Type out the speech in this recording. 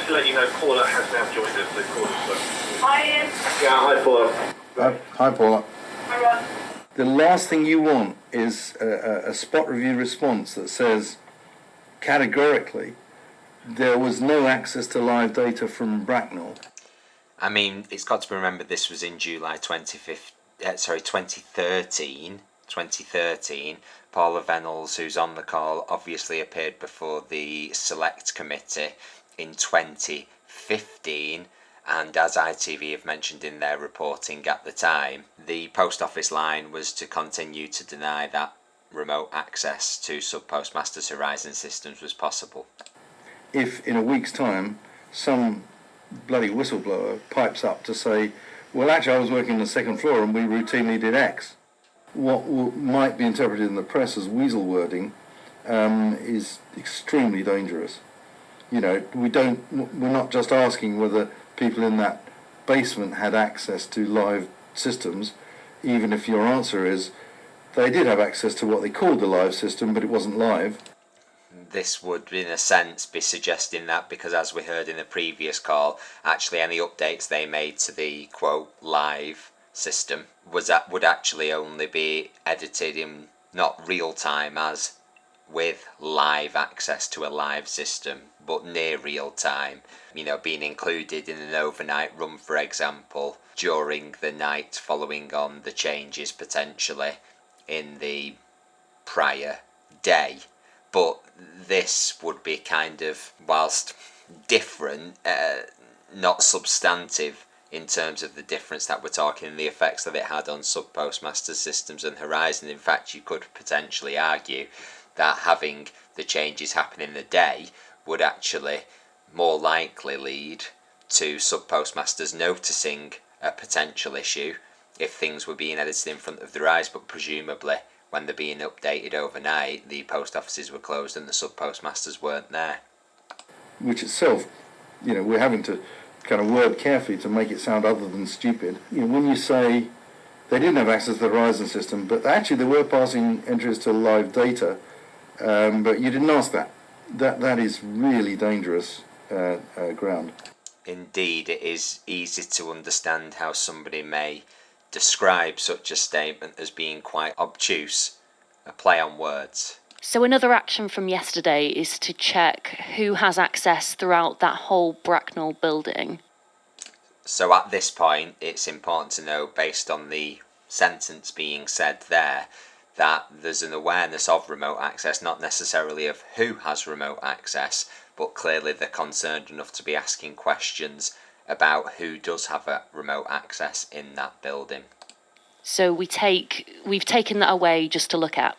to let you know Paula has now joined us, the call. Hi, Ian. Yeah, hi Paula. Hi, Paula. Hi, Ron. The last thing you want is a spot review response that says categorically there was no access to live data from Bracknell. I mean, it's got to be remembered this was in July 2013. 2013. Paula Vennells, who's on the call, obviously appeared before the Select Committee in 2015. And as ITV have mentioned in their reporting at the time, the post office line was to continue to deny that remote access to Subpostmasters Horizon systems was possible. If in a week's time some bloody whistleblower pipes up to say, well, actually I was working on the second floor and we routinely did X, what might be interpreted in the press as weasel wording is extremely dangerous. You know, we're not just asking whether people in that basement had access to live systems, even if your answer is they did have access to what they called the live system, but it wasn't live. This would, in a sense, be suggesting that, because as we heard in the previous call, actually any updates they made to the, quote, live system would actually only be edited in not real time as with live access to a live system, but near real time, you know, being included in an overnight run, for example, during the night following on the changes potentially in the prior day. But this would be kind of, whilst different, not substantive in terms of the difference that we're talking and the effects that it had on Subpostmasters systems and Horizon. In fact, you could potentially argue that having the changes happen in the day would actually more likely lead to Subpostmasters noticing a potential issue if things were being edited in front of their eyes, but presumably when they're being updated overnight, the post offices were closed and the Subpostmasters weren't there. Which itself, you know, we're having to kind of word carefully to make it sound other than stupid. You know, when you say they didn't have access to the Horizon system, but actually they were passing entries to live data, but you didn't ask that. That is really dangerous ground. Indeed, it is easy to understand how somebody may describe such a statement as being quite obtuse, a play on words. So another action from yesterday is to check who has access throughout that whole Bracknell building. So at this point, it's important to know, based on the sentence being said there, that there's an awareness of remote access, not necessarily of who has remote access, but clearly they're concerned enough to be asking questions about who does have a remote access in that building. So we've taken that away just to look at.